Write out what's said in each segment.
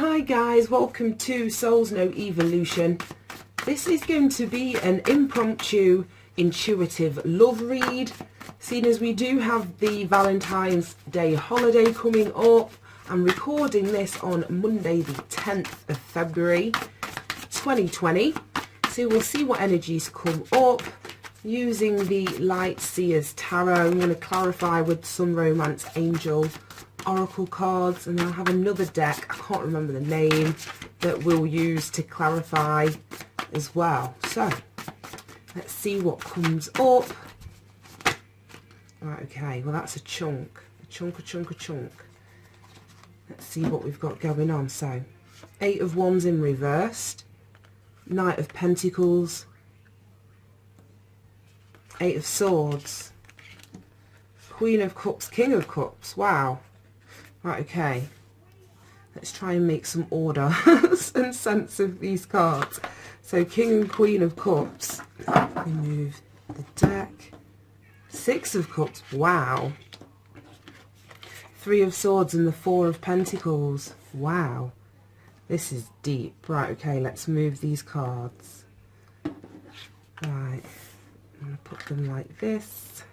Hi guys, welcome to Souls No Evolution. This is going to be an impromptu intuitive love read, seeing as we do have the Valentine's Day holiday coming up. I'm recording this on Monday the 10th of February 2020, so we'll see what energies come up using the Light Seers Tarot. I'm going to clarify with some Romance Angel Oracle cards, and then I have another deck, I can't remember the name, that we'll use to clarify as well. So let's see what comes up. Right, okay, well that's a chunk. Let's see what we've got going on. So 8 of Wands in reversed, Knight of Pentacles, 8 of Swords, Queen of Cups, King of Cups. Wow. Right, okay. Let's try and make some order and sense of these cards. So King and Queen of Cups. Remove the deck. 6 of Cups. Wow. 3 of Swords and the 4 of Pentacles. Wow. This is deep. Right, okay, let's move these cards. Right. I'm going to put them like this.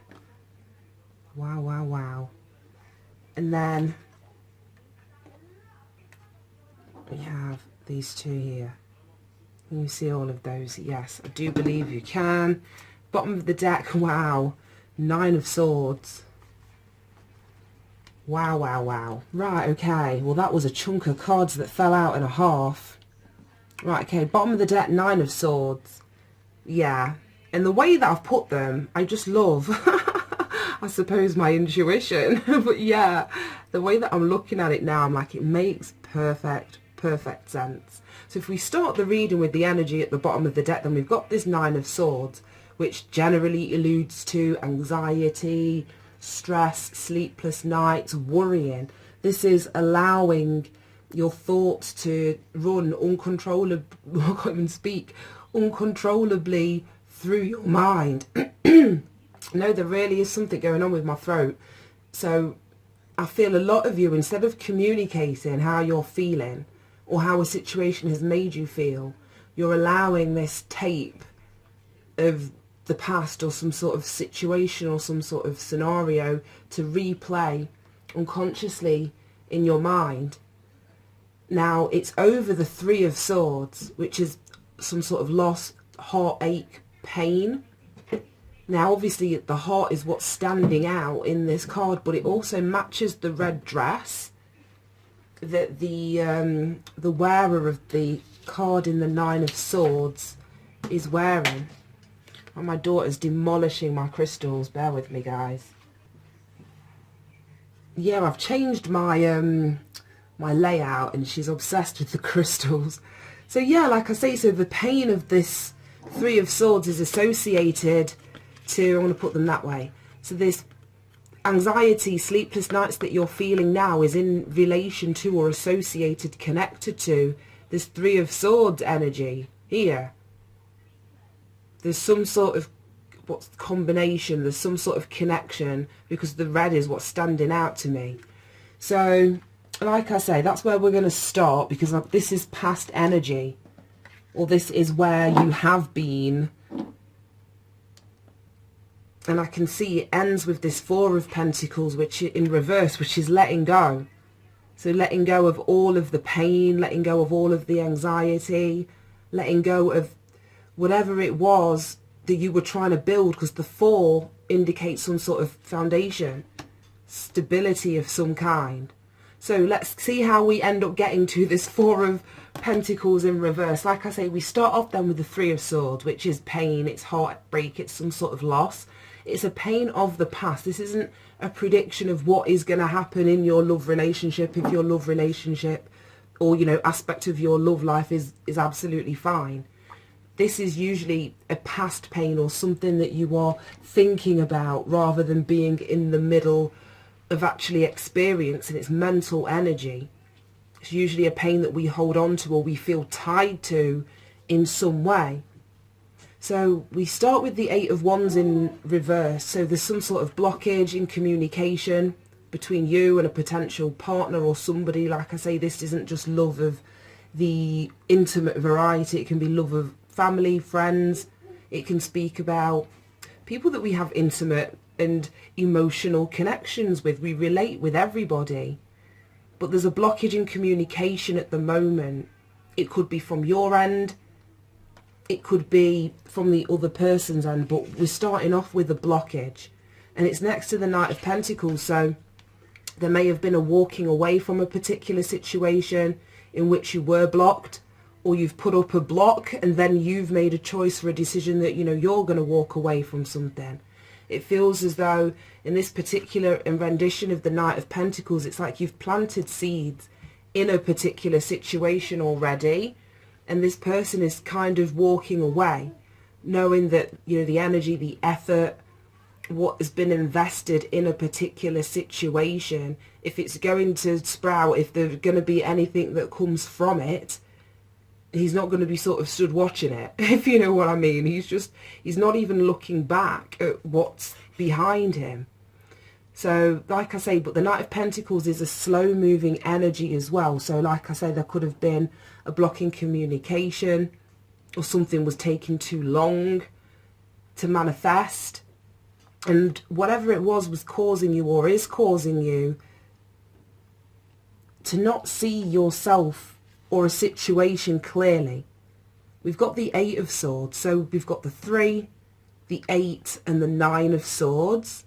Wow, wow, wow. And then we have these two here. Can you see all of those? Yes, I do believe you can. Bottom of the deck, wow. 9 of Swords. Wow, wow, wow. Right, okay. Well, that was a chunk of cards that fell out in a half. Right, okay. Bottom of the deck, 9 of Swords. Yeah. And the way that I've put them, I just love, I suppose, my intuition. But yeah, the way that I'm looking at it now, I'm like, it makes perfect sense. So if we start the reading with the energy at the bottom of the deck, then we've got this 9 of Swords, which generally alludes to anxiety, stress, sleepless nights, worrying. This is allowing your thoughts to run uncontrollably, I can't even speak, uncontrollably through your mind. No, there really is something going on with my throat. So I feel a lot of you, instead of communicating how you're feeling or how a situation has made you feel, you're allowing this tape of the past or some sort of situation or some sort of scenario to replay unconsciously in your mind. Now it's over the 3 of Swords, which is some sort of loss, heartache, pain. Now obviously the heart is what's standing out in this card, but it also matches the red dress that the wearer of the card in the 9 of Swords is wearing. And my daughter's demolishing my crystals, bear with me guys. Yeah, I've changed my my layout and she's obsessed with the crystals. So yeah, like I say, so the pain of this 3 of Swords is associated to, I'm going to put them that way, so this anxiety, sleepless nights that you're feeling now is in relation to or associated, connected to this 3 of Swords energy here. There's some sort of combination, there's some sort of connection, because the red is what's standing out to me. So like I say, that's where we're going to start, because this is past energy, or this is where you have been. And I can see it ends with this 4 of Pentacles, which in reverse, which is letting go. So letting go of all of the pain, letting go of all of the anxiety, letting go of whatever it was that you were trying to build, because the 4 indicates some sort of foundation, stability of some kind. So let's see how we end up getting to this 4 of Pentacles in reverse. Like I say, we start off then with the 3 of Swords, which is pain, it's heartbreak, it's some sort of loss. It's a pain of the past. This isn't a prediction of what is going to happen in your love relationship, if your love relationship or, you know, aspect of your love life is absolutely fine. This is usually a past pain or something that you are thinking about rather than being in the middle of actually experiencing. It's mental energy. It's usually a pain that we hold on to or we feel tied to in some way. So we start with the 8 of Wands in reverse. So there's some sort of blockage in communication between you and a potential partner or somebody. Like I say, this isn't just love of the intimate variety. It can be love of family, friends. It can speak about people that we have intimate and emotional connections with. We relate with everybody, but there's a blockage in communication at the moment. It could be from your end, it could be from the other person's end, but we're starting off with a blockage, and it's next to the Knight of Pentacles. So there may have been a walking away from a particular situation in which you were blocked, or you've put up a block and then you've made a choice for a decision that, you know, you're going to walk away from something. It feels as though in this particular rendition of the Knight of Pentacles, it's like you've planted seeds in a particular situation already, and this person is kind of walking away, knowing that, you know, the energy, the effort, what has been invested in a particular situation, if it's going to sprout, if there's going to be anything that comes from it, he's not going to be sort of stood watching it, if you know what I mean. He's not even looking back at what's behind him. So like I say, but the Knight of Pentacles is a slow moving energy as well. So like I say, there could have been a block in communication, or something was taking too long to manifest. And whatever it was causing you, or is causing you, to not see yourself or a situation clearly. We've got the 8 of Swords. So we've got the 3, the 8 and the 9 of Swords.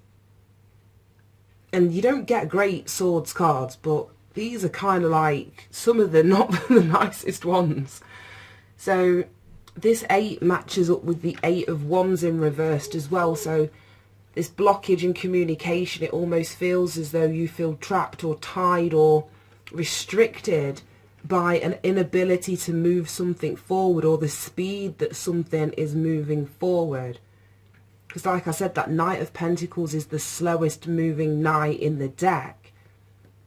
And you don't get great swords cards, but these are kind of like some of the not the nicest ones. So this 8 matches up with the 8 of Wands in reversed as well. So this blockage in communication, it almost feels as though you feel trapped or tied or restricted by an inability to move something forward, or the speed that something is moving forward. Because like I said, that Knight of Pentacles is the slowest moving knight in the deck.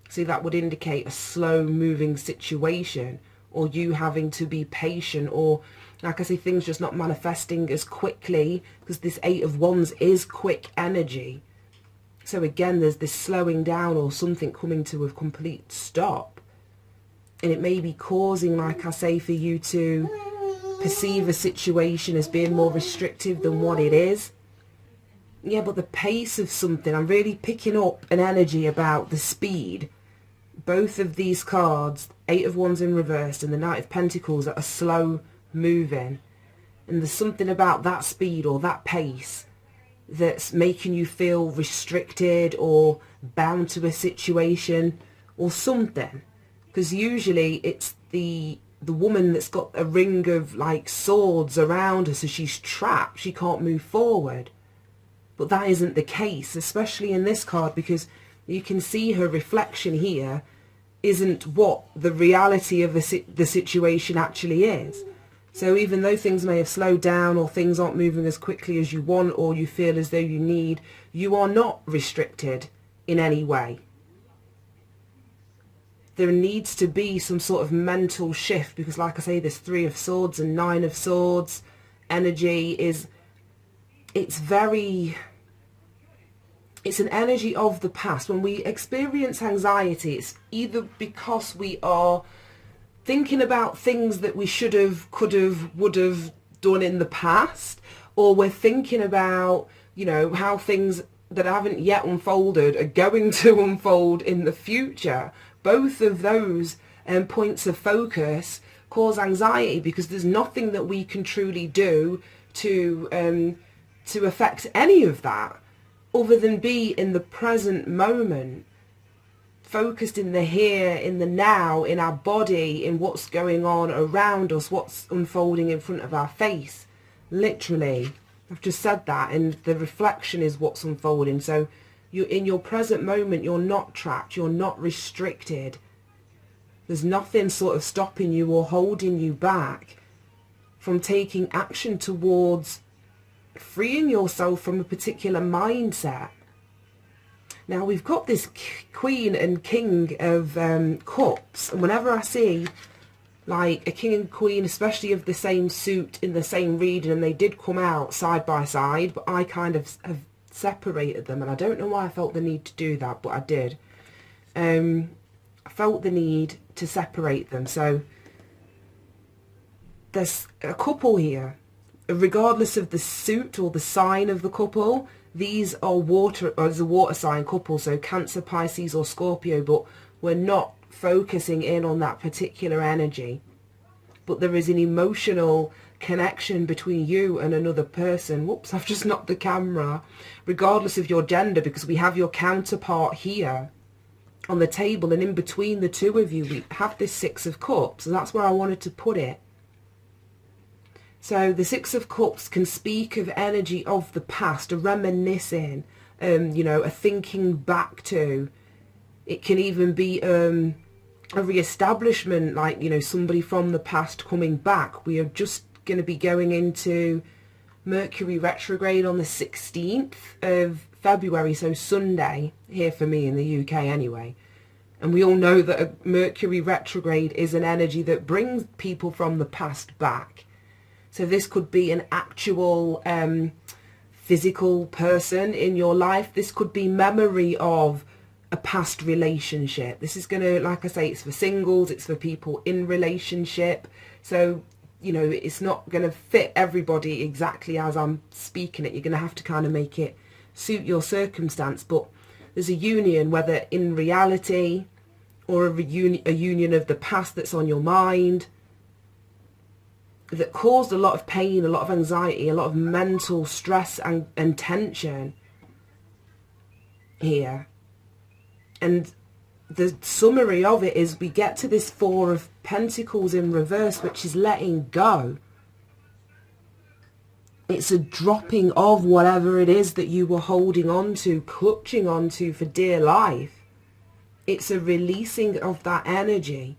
See, that would indicate a slow moving situation, or you having to be patient, or like I say, things just not manifesting as quickly, because this 8 of Wands is quick energy. So again, there's this slowing down or something coming to a complete stop. And it may be causing, like I say, for you to perceive a situation as being more restrictive than what it is. Yeah, but the pace of something, I'm really picking up an energy about the speed. Both of these cards, 8 of Wands in reverse and the Knight of Pentacles, that are slow moving. And there's something about that speed or that pace that's making you feel restricted or bound to a situation or something. Because usually it's the woman that's got a ring of like swords around her, so she's trapped, she can't move forward. But that isn't the case, especially in this card, because you can see her reflection here isn't what the reality of the situation actually is. So even though things may have slowed down, or things aren't moving as quickly as you want, or you feel as though you need, you are not restricted in any way. There needs to be some sort of mental shift, because like I say, this 3 of Swords and 9 of Swords energy is, it's an energy of the past. When we experience anxiety, it's either because we are thinking about things that we should have, could have, would have done in the past, or we're thinking about, you know, how things that haven't yet unfolded are going to unfold in the future. Both of those points of focus cause anxiety, because there's nothing that we can truly do to affect any of that, other than be in the present moment, focused in the here, in the now, in our body, in what's going on around us, what's unfolding in front of our face. Literally, I've just said that, and the reflection is what's unfolding. So you're in your present moment, you're not trapped, you're not restricted. There's nothing sort of stopping you or holding you back from taking action towards freeing yourself from a particular mindset. Now we've got this Queen and King of Cups, and whenever I see like a King and Queen, especially of the same suit in the same reading, and they did come out side by side, but I kind of have separated them, and I don't know why I felt the need to do that, but I did. I felt the need to separate them. So there's a couple here, regardless of the suit or the sign of the couple. These are water, or as a water sign couple, so Cancer, Pisces or Scorpio, but we're not focusing in on that particular energy. But there is an emotional connection between you and another person. Whoops, I've just knocked the camera. Regardless of your gender, because we have your counterpart here on the table, and in between the two of you we have this Six of Cups, and that's where I wanted to put it. So the Six of Cups can speak of energy of the past, a reminiscing, you know, a thinking back to. It can even be a re-establishment, like, you know, somebody from the past coming back. We are just going to be going into Mercury retrograde on the 16th of February, so Sunday, here for me in the UK anyway. And we all know that a Mercury retrograde is an energy that brings people from the past back. So this could be an actual physical person in your life. This could be memory of a past relationship. This is going to, like I say, it's for singles, it's for people in relationship. So, you know, it's not going to fit everybody exactly as I'm speaking it. You're going to have to kind of make it suit your circumstance. But there's a union, whether in reality or a union of the past that's on your mind, that caused a lot of pain, a lot of anxiety, a lot of mental stress and tension here. And the summary of it is we get to this Four of Pentacles in reverse, which is letting go. It's a dropping of whatever it is that you were holding on to, clutching onto for dear life. It's a releasing of that energy.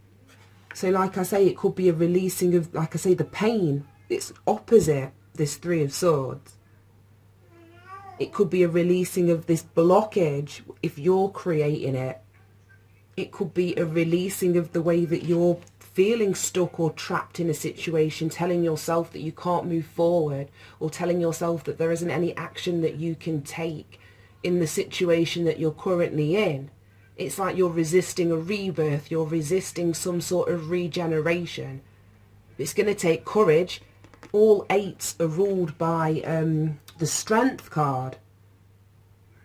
So like I say, it could be a releasing of, like I say, the pain. It's opposite this Three of Swords. It could be a releasing of this blockage if you're creating it. It could be a releasing of the way that you're feeling stuck or trapped in a situation, telling yourself that you can't move forward, or telling yourself that there isn't any action that you can take in the situation that you're currently in. It's like you're resisting a rebirth, you're resisting some sort of regeneration. It's going to take courage. All eights are ruled by the Strength card.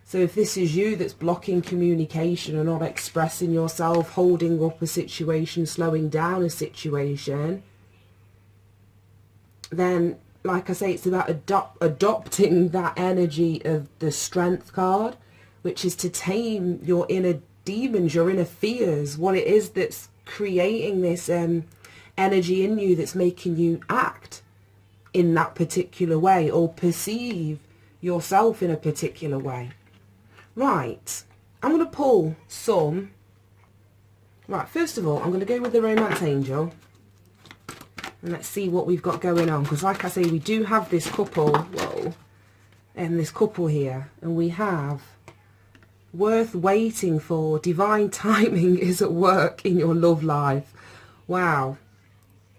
So if this is you that's blocking communication or not expressing yourself, holding up a situation, slowing down a situation, then, like I say, it's about adopting that energy of the Strength card, which is to tame your inner demons, your inner fears, what it is that's creating this energy in you that's making you act in that particular way or perceive yourself in a particular way. Right, I'm going to pull some. Right, first of all, I'm going to go with the Romance Angel. And let's see what we've got going on. Because like I say, we do have this couple, whoa, and this couple here. And we have worth waiting for. Divine timing is at work in your love life. Wow.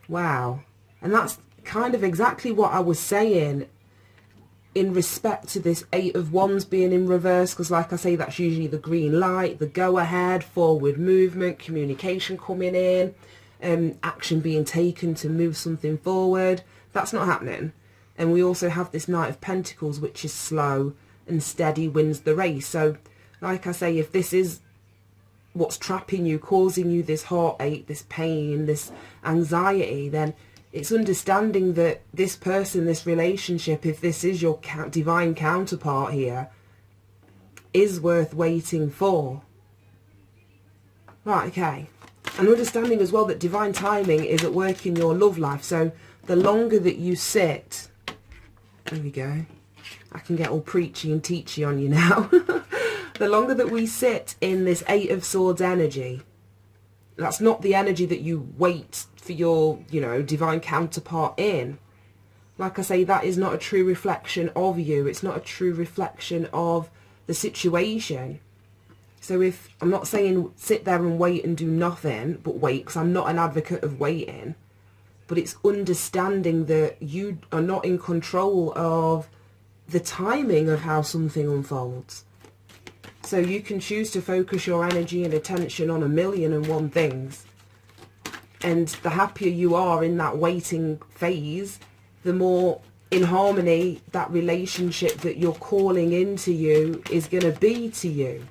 Wow. And that's kind of exactly what I was saying in respect to this Eight of Wands being in reverse, because like I say, that's usually the green light, the go ahead, forward movement, communication coming in, action being taken to move something forward. That's not happening. And we also have this Knight of Pentacles, which is slow and steady wins the race. So like I say, if this is what's trapping you, causing you this heartache, this pain, this anxiety, then it's understanding that this person, this relationship, if this is your divine counterpart here, is worth waiting for. Right, okay. And understanding as well that divine timing is at work in your love life. So the longer that you sit, there we go. I can get all preachy and teachy on you now. The longer that we sit in this Eight of Swords energy, that's not the energy that you wait for your, you know, divine counterpart in. Like I say, that is not a true reflection of you. It's not a true reflection of the situation. So if, I'm not saying sit there and wait and do nothing, but wait, because I'm not an advocate of waiting. But it's understanding that you are not in control of the timing of how something unfolds. So you can choose to focus your energy and attention on 1,000,001 things. And the happier you are in that waiting phase, the more in harmony that relationship that you're calling into you is going to be to you.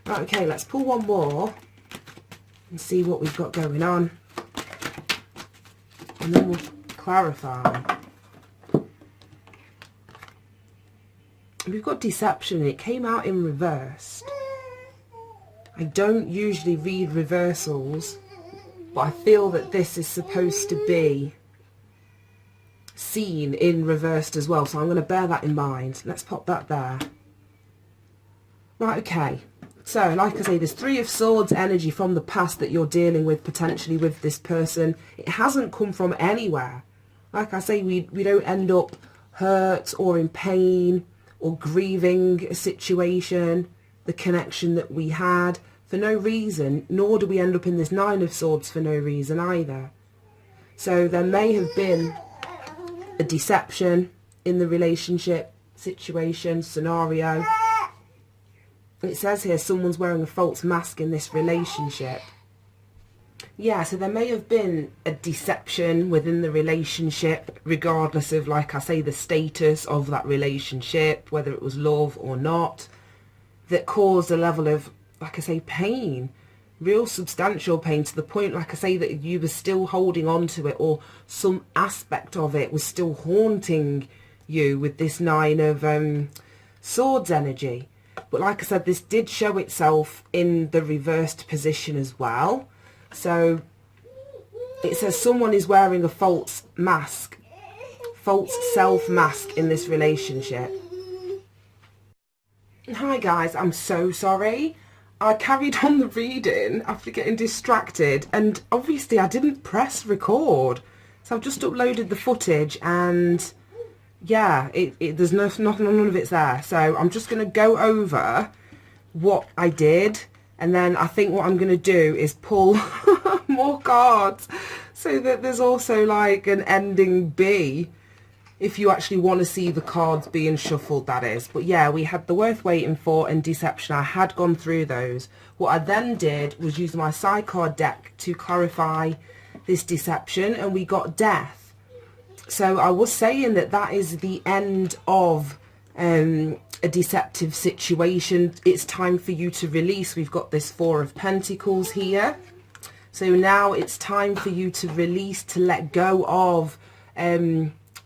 Right, okay, let's pull one more and see what we've got going on. And then we'll clarify. We've got deception. It came out in reversed. I don't usually read reversals, but I feel that this is supposed to be seen in reversed as well, so I'm going to bear that in mind. Let's pop that there. Right, okay. So, like I say, there's 3 of Swords energy from the past that you're dealing with, potentially with this person. It hasn't come from anywhere. Like I say, we don't end up hurt or in pain or grieving a situation, the connection that we had, for no reason, nor do we end up in this 9 of Swords for no reason either. So there may have been a deception in the relationship, situation, scenario. It says here someone's wearing a false mask in this relationship. Yeah, so there may have been a deception within the relationship, regardless of, like I say, the status of that relationship, whether it was love or not, that caused a level of, like I say, pain, real substantial pain, to the point, like I say, that you were still holding on to it, or some aspect of it was still haunting you with this 9 of Swords energy. But like I said, this did show itself in the reversed position as well. So it says someone is wearing a false mask, false self mask in this relationship. Hi guys, I'm so sorry. I carried on the reading after getting distracted, and obviously I didn't press record. So I've just uploaded the footage, and yeah, there's none of it's there. So I'm just going to go over what I did, and then I think what I'm going to do is pull more cards, so that there's also like an ending B, if you actually want to see the cards being shuffled, that is. But yeah, we had the Worth Waiting For and Deception. I had gone through those. What I then did was use my side card deck to clarify this deception, and we got Death. So I was saying that that is the end of a deceptive situation. It's time for you to release. We've got this 4 of Pentacles here. So now it's time for you to release, to let go of,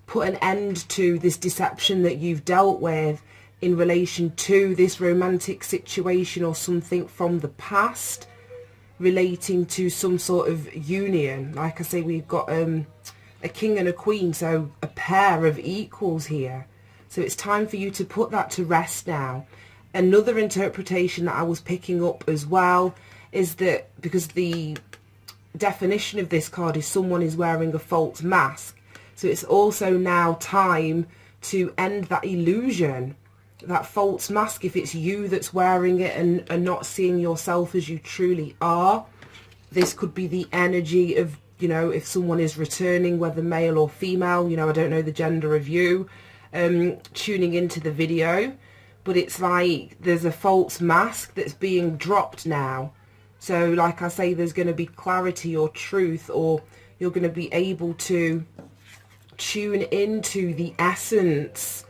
put an end to this deception that you've dealt with in relation to this romantic situation or something from the past relating to some sort of union. Like I say, we've got a king and a queen, so a pair of equals here. So it's time for you to put that to rest now. Another interpretation that I was picking up as well is that, because the definition of this card is someone is wearing a false mask, so it's also now time to end that illusion, that false mask, if it's you that's wearing it and not seeing yourself as you truly are. This could be the energy of, you know, if someone is returning, whether male or female, you know, I don't know the gender of you tuning into the video, but it's like there's a false mask that's being dropped now. So like I say, there's going to be clarity or truth, or you're going to be able to tune into the essence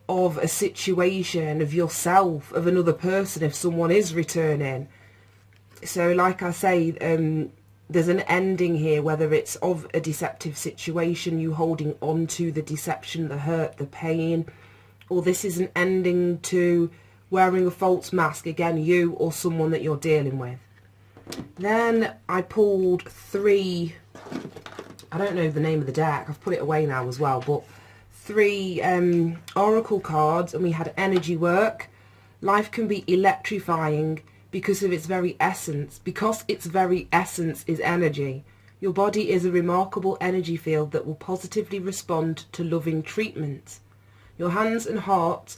of a situation, of yourself, of another person, if someone is returning. So like I say, there's an ending here, whether it's of a deceptive situation, you holding on to the deception, the hurt, the pain, or this is an ending to wearing a false mask, again, you or someone that you're dealing with. Then I pulled 3, I don't know the name of the deck, I've put it away now as well, but 3 oracle cards, and we had energy work. Life can be electrifying because of its very essence, because its very essence is energy. Your body is a remarkable energy field that will positively respond to loving treatment. Your hands and heart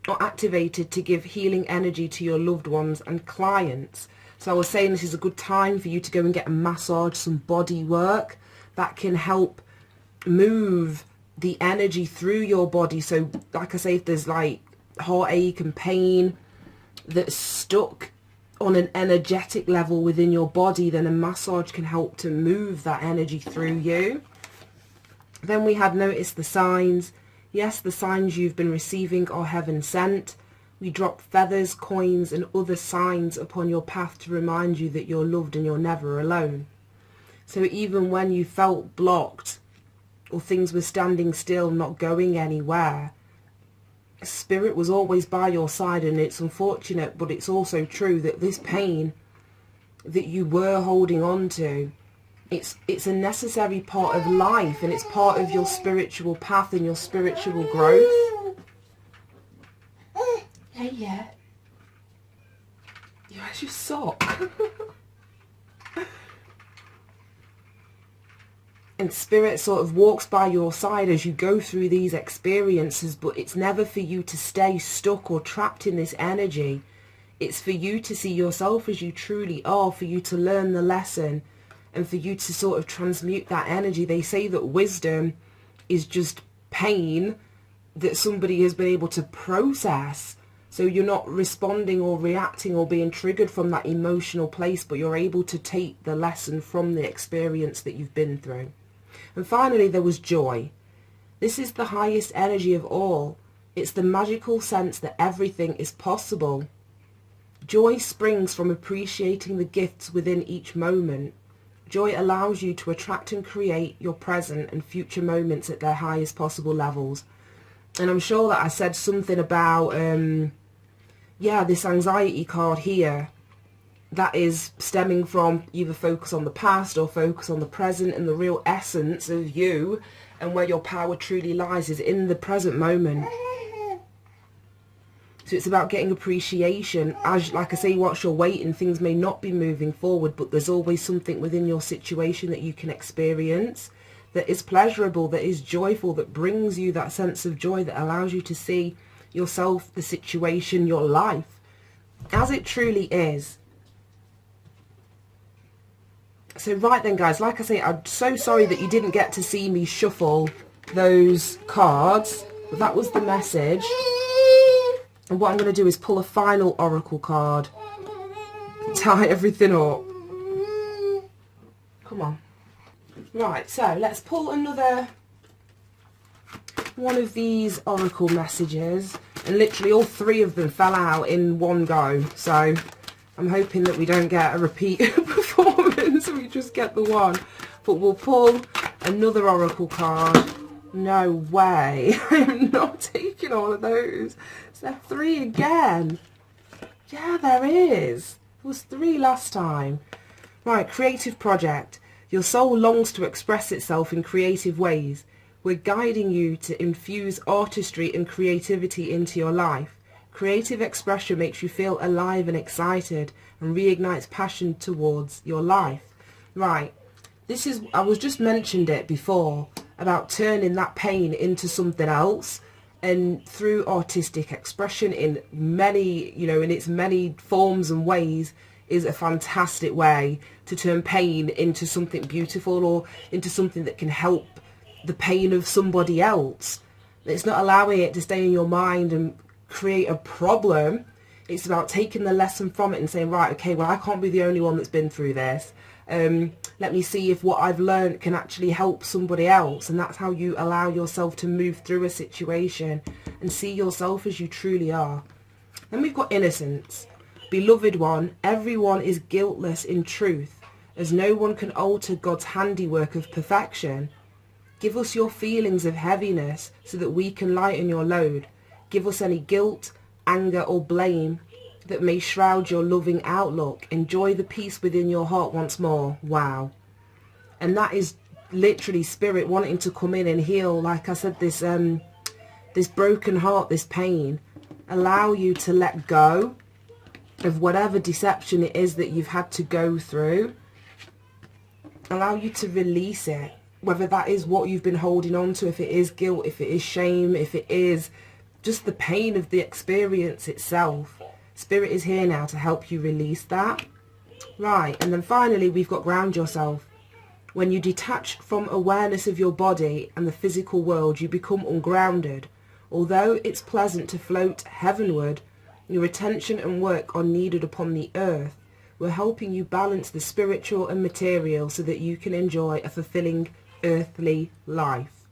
are activated to give healing energy to your loved ones and clients. So I was saying this is a good time for you to go and get a massage, some body work that can help move the energy through your body. So like I say, if there's like heartache and pain, that's stuck on an energetic level within your body, then a massage can help to move that energy through you. Then we had noticed the signs. Yes, the signs you've been receiving are heaven sent. We dropped feathers, coins and other signs upon your path to remind you that you're loved and you're never alone. So even when you felt blocked or things were standing still, not going anywhere, Spirit was always by your side. And it's unfortunate, but it's also true that this pain that you were holding on to, it's a necessary part of life, and it's part of your spiritual path and your spiritual growth. Hey, yeah. Where's your sock? And Spirit sort of walks by your side as you go through these experiences, but it's never for you to stay stuck or trapped in this energy. It's for you to see yourself as you truly are, for you to learn the lesson, and for you to sort of transmute that energy. They say that wisdom is just pain that somebody has been able to process. So you're not responding or reacting or being triggered from that emotional place, but you're able to take the lesson from the experience that you've been through. And finally, there was joy. This is the highest energy of all. It's the magical sense that everything is possible. Joy springs from appreciating the gifts within each moment. Joy allows you to attract and create your present and future moments at their highest possible levels. And I'm sure that I said something about, this anxiety card here, that is stemming from either focus on the past or focus on the present, and the real essence of you and where your power truly lies is in the present moment. So it's about getting appreciation. As, like I say, whilst you're waiting, things may not be moving forward, but there's always something within your situation that you can experience that is pleasurable, that is joyful, that brings you that sense of joy, that allows you to see yourself, the situation, your life as it truly is. So right then, guys, like I say, I'm so sorry that you didn't get to see me shuffle those cards, but that was the message. And what I'm going to do is pull a final oracle card, tie everything up. Come on. Right, so let's pull another one of these oracle messages, and literally all three of them fell out in one go, so I'm hoping that we don't get a repeat performance, we just get the one. But we'll pull another oracle card. No way. I'm not taking all of those. Is there three again? Yeah, there is. There was three last time. Right, creative project. Your soul longs to express itself in creative ways. We're guiding you to infuse artistry and creativity into your life. Creative expression makes you feel alive and excited and reignites passion towards your life. Right, this is, I was just mentioned it before, about turning that pain into something else, and through artistic expression in many, in its many forms and ways, is a fantastic way to turn pain into something beautiful, or into something that can help the pain of somebody else. It's not allowing it to stay in your mind and create a problem. It's about taking the lesson from it and saying, right, okay, well, I can't be the only one that's been through this. Let me see if what I've learned can actually help somebody else. And that's how you allow yourself to move through a situation and see yourself as you truly are. Then we've got innocence. Beloved one, everyone is guiltless in truth, as no one can alter God's handiwork of perfection. Give us your feelings of heaviness so that we can lighten your load. Give us any guilt, anger or blame that may shroud your loving outlook. Enjoy the peace within your heart once more. Wow. And that is literally spirit wanting to come in and heal, like I said, this broken heart, this pain. Allow you to let go of whatever deception it is that you've had to go through. Allow you to release it. Whether that is what you've been holding on to, if it is guilt, if it is shame, if it is just the pain of the experience itself. Spirit is here now to help you release that. Right, and then finally we've got ground yourself. When you detach from awareness of your body and the physical world, you become ungrounded. Although it's pleasant to float heavenward, Your attention and work are needed upon the earth. We're helping you balance the spiritual and material so that you can enjoy a fulfilling earthly life.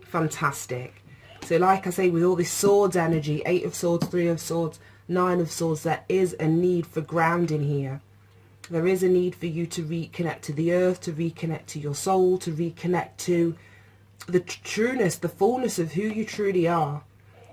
Fantastic. So like I say, with all this swords energy, 8 of swords, 3 of swords, 9 of swords, there is a need for grounding here. There is a need for you to reconnect to the earth, to reconnect to your soul, to reconnect to the trueness, the fullness of who you truly are.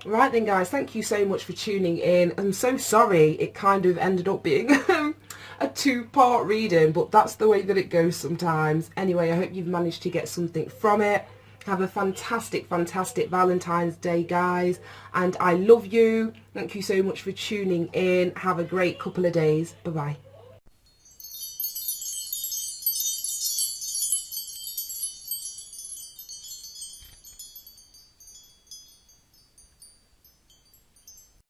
Right then, guys, thank you so much for tuning in. I'm so sorry it kind of ended up being a 2-part reading, but that's the way that it goes sometimes. Anyway, I hope you've managed to get something from it. Have a fantastic, fantastic Valentine's Day, guys. And I love you. Thank you so much for tuning in. Have a great couple of days. Bye-bye.